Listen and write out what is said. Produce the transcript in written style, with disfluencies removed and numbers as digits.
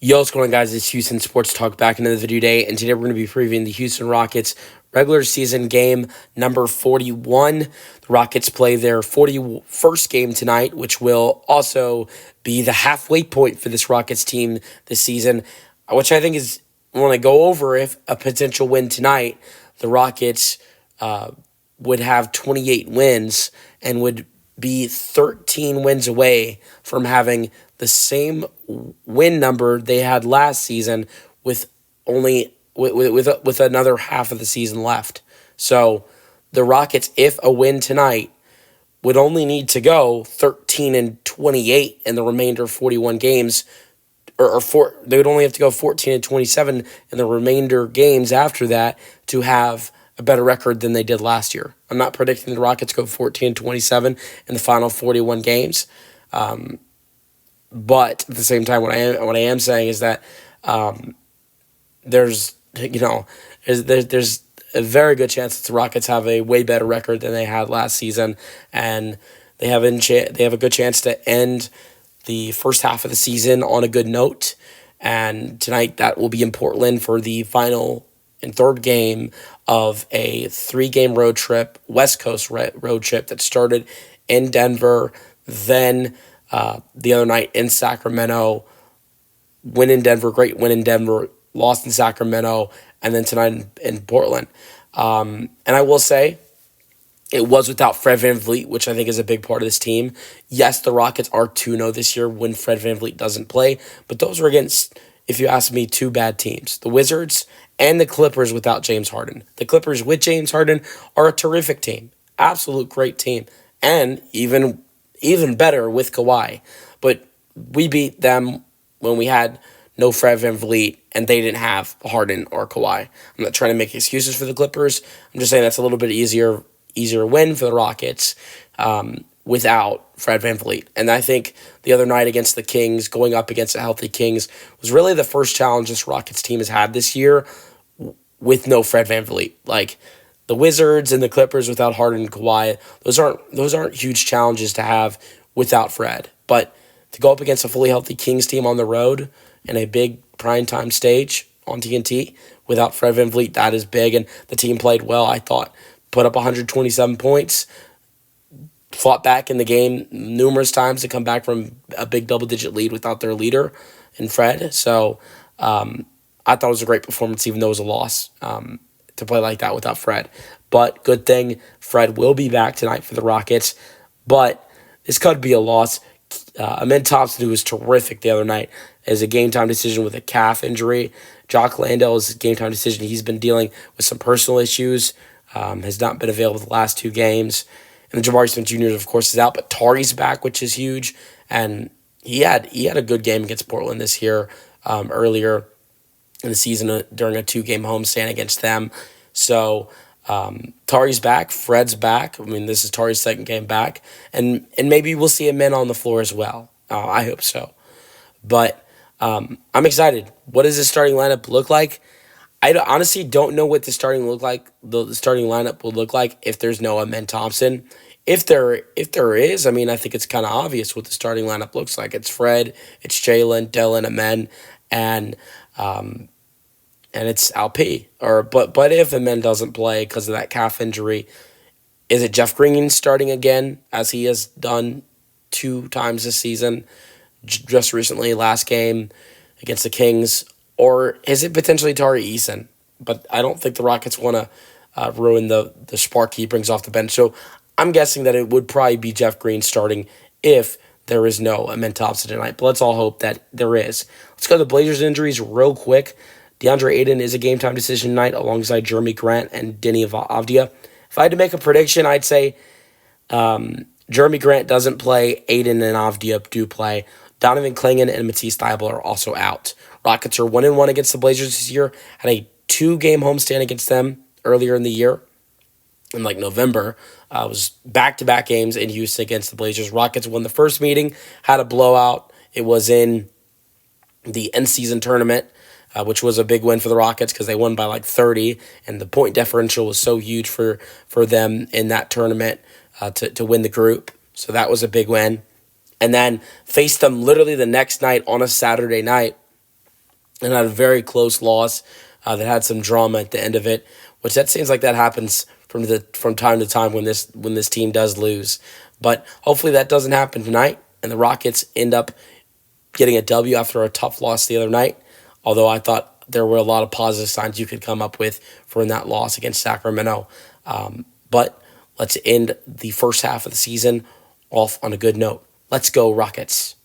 Yo, what's going on, guys? It's Houston Sports Talk back into the video today, and today we're going to be previewing the Houston Rockets regular season game number 41. The Rockets play their 41st game tonight, which will also be the halfway point for this Rockets team this season, which I think is, when I go over if a potential win tonight, the Rockets would have 28 wins and would be 13 wins away from having the same win number they had last season with only with another half of the season left. So the Rockets, if a win tonight, would only need to go 13-28 in the remainder of 41 games, they would only have to go 14-27 in the remainder games after that to have a better record than they did last year. I'm not predicting the Rockets go 14-27 in the final 41 games. But at the same time, what I am saying is that there's a very good chance that the Rockets have a way better record than they had last season, and they have a good chance to end the first half of the season on a good note. And tonight, that will be in Portland for the final and third game of a 3-game road trip, West Coast road trip that started in Denver, then the other night in Sacramento, win in Denver, great win in Denver, lost in Sacramento, and then tonight in Portland. And I will say, it was without Fred VanVleet, which I think is a big part of this team. Yes, the Rockets are 2-0 this year when Fred VanVleet doesn't play, but those are against, if you ask me, two bad teams. The Wizards and the Clippers without James Harden. The Clippers with James Harden are a terrific team. Absolute great team. And even better with Kawhi. But we beat them when we had no Fred VanVleet and they didn't have Harden or Kawhi. I'm not trying to make excuses for the Clippers. I'm just saying that's a little bit easier win for the Rockets without Fred VanVleet. And I think the other night against the Kings, going up against a healthy Kings, was really the first challenge this Rockets team has had this year with no Fred VanVleet. Like, the Wizards and the Clippers without Harden and Kawhi, those aren't huge challenges to have without Fred. But to go up against a fully healthy Kings team on the road in a big primetime stage on TNT without Fred VanVleet, that is big. And the team played well, I thought. Put up 127 points, fought back in the game numerous times to come back from a big double-digit lead without their leader in Fred. So I thought it was a great performance, even though it was a loss. To play like that without Fred. But good thing Fred will be back tonight for the Rockets. But this could be a loss. Amen Thompson, who was terrific the other night, is a game-time decision with a calf injury. Jock Landale is a game-time decision. He's been dealing with some personal issues. Has not been available the last 2 games. And the Jabari Smith Jr., of course, is out. But Tari's back, which is huge. And he had a good game against Portland this year earlier in the season during a 2-game homestand against them. So Tari's back, Fred's back. I mean, this is Tari's second game back. And maybe we'll see Amen on the floor as well. I hope so. But I'm excited. What does the starting lineup look like? I honestly don't know what the starting lineup will look like if there's no Amen Thompson. If there is, I mean, I think it's kind of obvious what the starting lineup looks like. It's Fred, it's Jalen, Dylan, Amen, and it's LP. But if Amen doesn't play because of that calf injury, is it Jeff Green starting again, as he has done 2 times this season, just recently, last game against the Kings? Or is it potentially Tari Eason? But I don't think the Rockets want to ruin the spark he brings off the bench. So I'm guessing that it would probably be Jeff Green starting if there is no Amen Thompson tonight. But let's all hope that there is. Let's go to the Blazers injuries real quick. DeAndre Ayton is a game-time decision tonight alongside Jeremy Grant and Deni Avdija. If I had to make a prediction, I'd say Jeremy Grant doesn't play, Ayton and Avdija do play. Donovan Clingan and Matisse Thybulle are also out. Rockets are 1-1 against the Blazers this year. Had a 2-game homestand against them earlier in the year. In November, it was back-to-back games in Houston against the Blazers. Rockets won the first meeting, had a blowout. It was in the end-season tournament, which was a big win for the Rockets because they won by 30, and the point differential was so huge for them in that tournament to win the group. So that was a big win. And then faced them literally the next night on a Saturday night and had a very close loss that had some drama at the end of it, which that seems like that happens from time to time when this team does lose. But hopefully that doesn't happen tonight, and the Rockets end up getting a W after a tough loss the other night. Although I thought there were a lot of positive signs you could come up with from that loss against Sacramento. But let's end the first half of the season off on a good note. Let's go, Rockets.